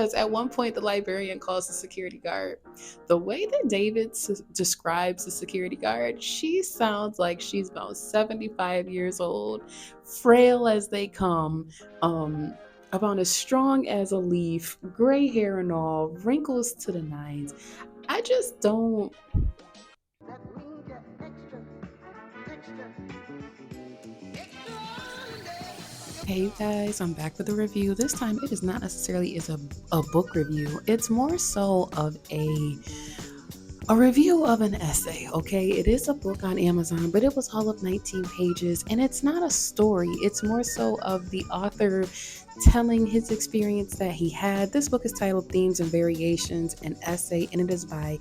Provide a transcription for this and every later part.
Because at one point, the librarian calls the security guard. The way that David describes the security guard, she sounds like she's about 75 years old, frail as they come, um, about as strong as a leaf, gray hair and all, wrinkles to the nines. I just don't. Hey you guys, I'm back with a review. This time it is not necessarily is a book review. It's more so of a review of an essay, okay? It is a book on Amazon, but it was all of 19 pages, and it's not a story. It's more so of the author telling his experience that he had. This book is titled Themes and Variations, an essay, and it is by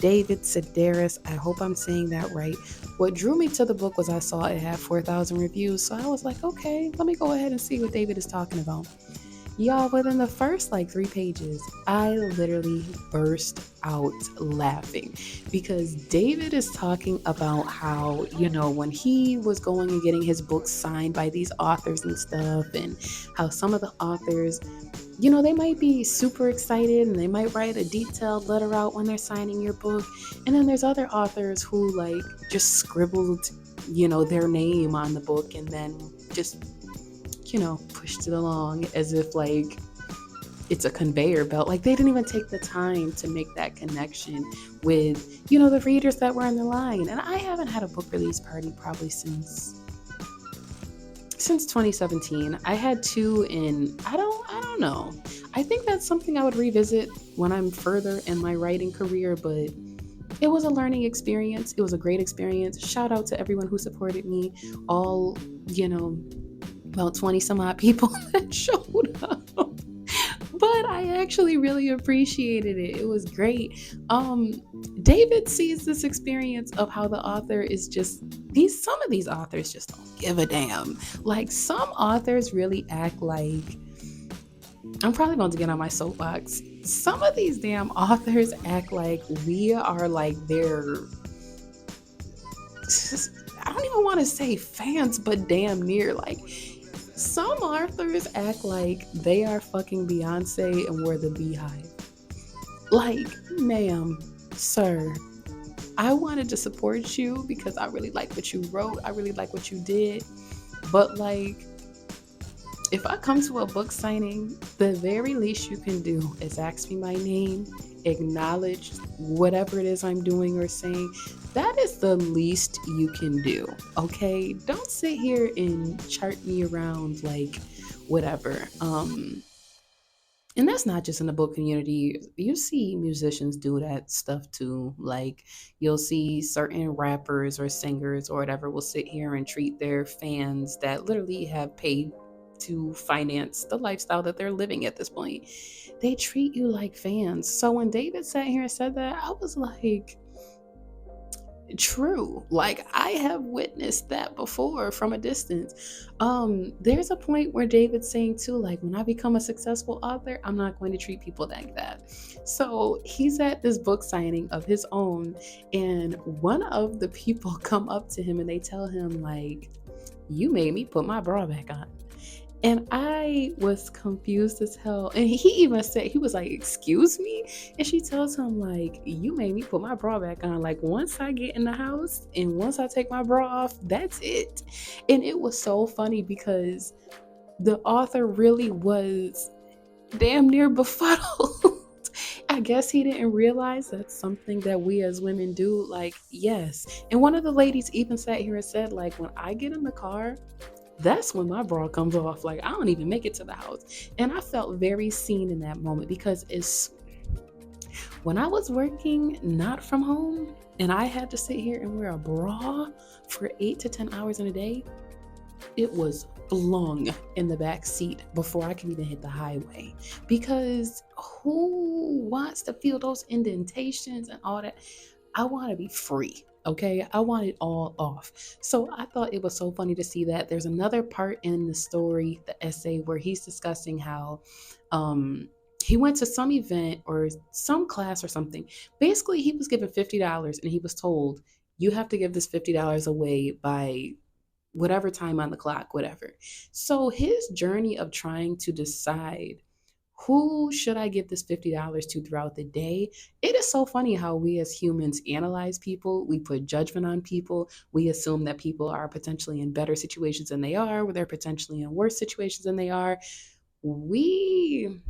David Sedaris. I hope I'm saying that right. What drew me to the book was I saw it had 4,000 reviews, so I was like, okay, let me go ahead and see what David is talking about. Y'all, within the first like 3 pages, I literally burst out laughing because David is talking about how, when he was going and getting his books signed by these authors and stuff, and how some of the authors, they might be super excited and they might write a detailed letter out when they're signing your book. And then there's other authors who like just scribbled, their name on the book and then just pushed it along as if like it's a conveyor belt. Like they didn't even take the time to make that connection with, the readers that were in the line. And I haven't had a book release party probably since 2017. I had two in I don't know. I think that's something I would revisit when I'm further in my writing career, but it was a learning experience. It was a great experience. Shout out to everyone who supported me. All, about 20 some odd people that showed up. But I actually really appreciated it. It was great. David sees this experience of how the author is just some of these authors just don't give a damn. Like some authors really act like, I'm probably going to get on my soapbox. Some of these damn authors act like we are like their, I don't even want to say fans, but damn near. Like some authors act like they are fucking Beyonce and we're the Beehive. Like, ma'am, sir, I wanted to support you because I really like what you wrote. I really like what you did. But like, if I come to a book signing, the very least you can do is ask me my name, acknowledge whatever it is I'm doing or saying. That is the least you can do, okay? Don't sit here and chart me around like whatever. And that's not just in the book community. You see musicians do that stuff too. Like you'll see certain rappers or singers or whatever will sit here and treat their fans that literally have paid to finance the lifestyle that they're living at this point. They treat you like fans. So when David sat here and said that, I was like, true. Like I have witnessed that before from a distance. There's a point where David's saying too, like when I become a successful author, I'm not going to treat people like that. So he's at this book signing of his own, and one of the people come up to him and they tell him like, you made me put my bra back on. And I was confused as hell. And he even said, he was like, excuse me? And she tells him, like, you made me put my bra back on. Like, once I get in the house and once I take my bra off, that's it. And it was so funny because the author really was damn near befuddled. I guess he didn't realize that's something that we as women do. Like, yes. And one of the ladies even sat here and said, like, when I get in the car, that's when my bra comes off. Like I don't even make it to the house. And I felt very seen in that moment because it's when I was working not from home and I had to sit here and wear a bra for 8 to 10 hours in a day, it was flung in the back seat before I could even hit the highway. Because who wants to feel those indentations and all that? I want to be free. Okay, I want it all off. So I thought it was so funny to see that. There's another part in the story, the essay, where he's discussing how he went to some event or some class or something. Basically, he was given $50 and he was told, you have to give this $50 away by whatever time on the clock, whatever. So his journey of trying to decide Who should I give this $50 to throughout the day? It is so funny how we as humans analyze people. We put judgment on people. We assume that people are potentially in better situations than they are, or they're potentially in worse situations than they are. We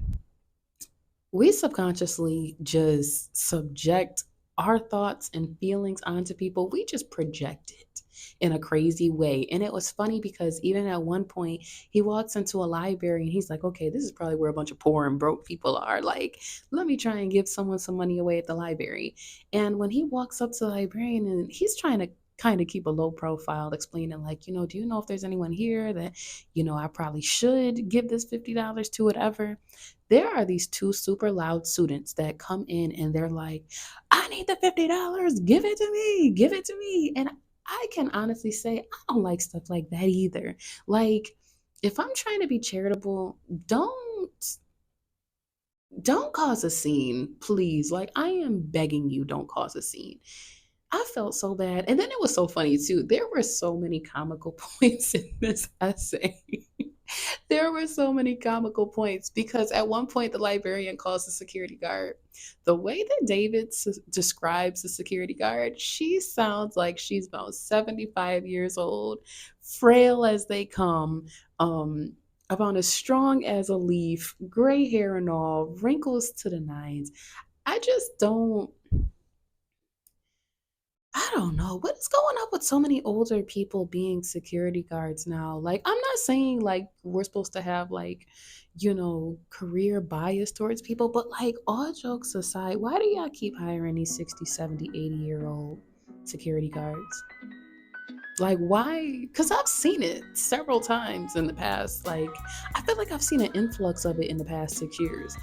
we subconsciously just subject our thoughts and feelings onto people. We just project it in a crazy way. And it was funny because even at one point, he walks into a library and he's like, okay, this is probably where a bunch of poor and broke people are. Like, let me try and give someone some money away at the library. And when he walks up to the librarian and he's trying to kind of keep a low profile, explaining, like, do you know if there's anyone here that, I probably should give this $50 to, whatever. There are these two super loud students that come in and they're like, I need the $50. Give it to me. Give it to me. And I can honestly say, I don't like stuff like that either. Like, if I'm trying to be charitable, don't don't cause a scene, please. Like, I am begging you, don't cause a scene. I felt so bad. And then it was so funny too. There were so many comical points in this essay. There were so many comical points because at one point the librarian calls the security guard. The way that David describes the security guard, she sounds like she's about 75 years old, frail as they come, about as strong as a leaf, gray hair and all, wrinkles to the nines. I just I don't know what is going on with so many older people being security guards now. Like, I'm not saying like we're supposed to have like, career bias towards people, but like, all jokes aside, why do y'all keep hiring these 60, 70, 80-year-old security guards? Like, why? Because I've seen it several times in the past. Like, I feel like I've seen an influx of it in the past 6 years.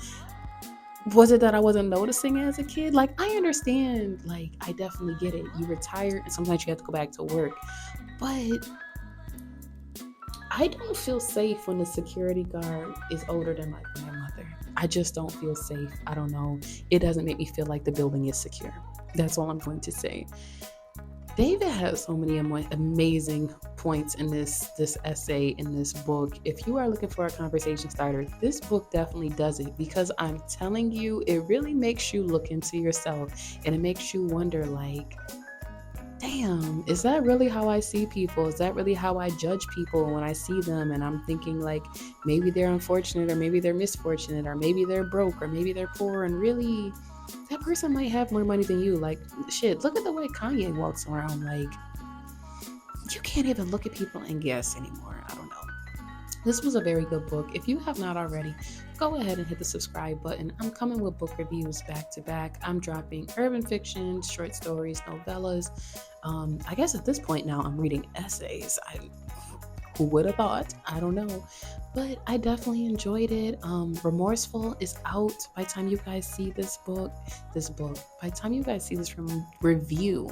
Was it that I wasn't noticing as a kid? Like, I understand, like, I definitely get it. You retire and sometimes you have to go back to work. But I don't feel safe when the security guard is older than my grandmother. I just don't feel safe. I don't know. It doesn't make me feel like the building is secure. That's all I'm going to say. David has so many amazing points in this essay, in this book. If you are looking for a conversation starter, this book definitely does it, because I'm telling you, it really makes you look into yourself, and it makes you wonder, like, damn, is that really how I see people? Is that really how I judge people when I see them? And I'm thinking, like, maybe they're unfortunate, or maybe they're misfortunate, or maybe they're broke, or maybe they're poor, and really that person might have more money than you. Like, shit, look at the way Kanye walks around. Like, you can't even look at people and guess anymore. I don't know. This was a very good book. If you have not already, go ahead and hit the subscribe button. I'm coming with book reviews back to back. I'm dropping urban fiction, short stories, novellas. I guess at this point now I'm reading essays. Who would have thought? I don't know. But I definitely enjoyed it. Remorseful is out by the time you guys see this book. By the time you guys see this review,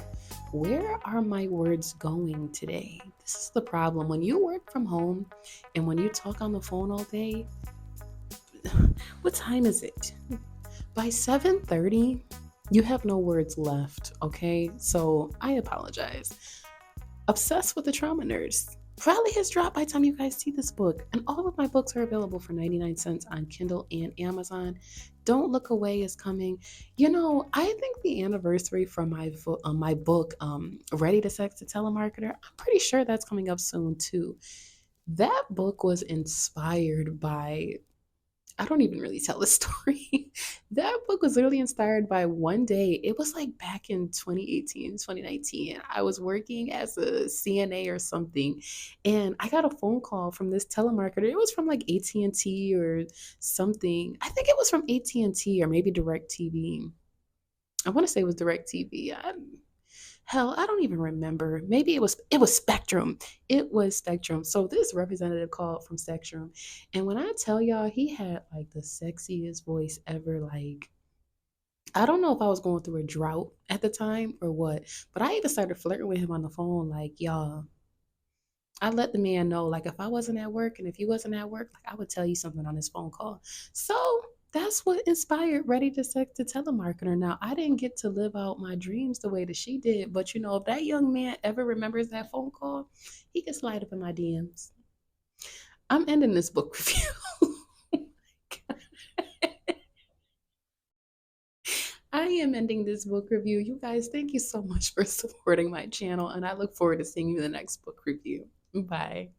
where are my words going today? This is the problem. When you work from home and when you talk on the phone all day, what time is it? By 7:30, you have no words left, okay? So I apologize. Obsessed with the Trauma Nurse probably has dropped by the time you guys see this book. And all of my books are available for 99 cents on Kindle and Amazon. Don't Look Away is coming. I think the anniversary from my book, Ready to Sex the Telemarketer, I'm pretty sure that's coming up soon too. That book was inspired by, I don't even really tell the story. That book was literally inspired by one day. It was like back in 2018, 2019. I was working as a CNA or something, and I got a phone call from this telemarketer. It was from like AT&T or something. I think it was from AT&T or maybe DirecTV. I want to say it was DirecTV. Hell, I don't even remember. Maybe it was Spectrum. It was Spectrum. So this representative called from Spectrum. And when I tell y'all, he had like the sexiest voice ever. Like, I don't know if I was going through a drought at the time or what, but I even started flirting with him on the phone. Like, y'all, I let the man know, like, if I wasn't at work and if he wasn't at work, like, I would tell you something on this phone call. So that's what inspired Ready to Sex the Telemarketer. Now, I didn't get to live out my dreams the way that she did, but if that young man ever remembers that phone call, he can slide up in my DMs. I'm ending this book review. am ending this book review. You guys, thank you so much for supporting my channel, and I look forward to seeing you in the next book review. Bye.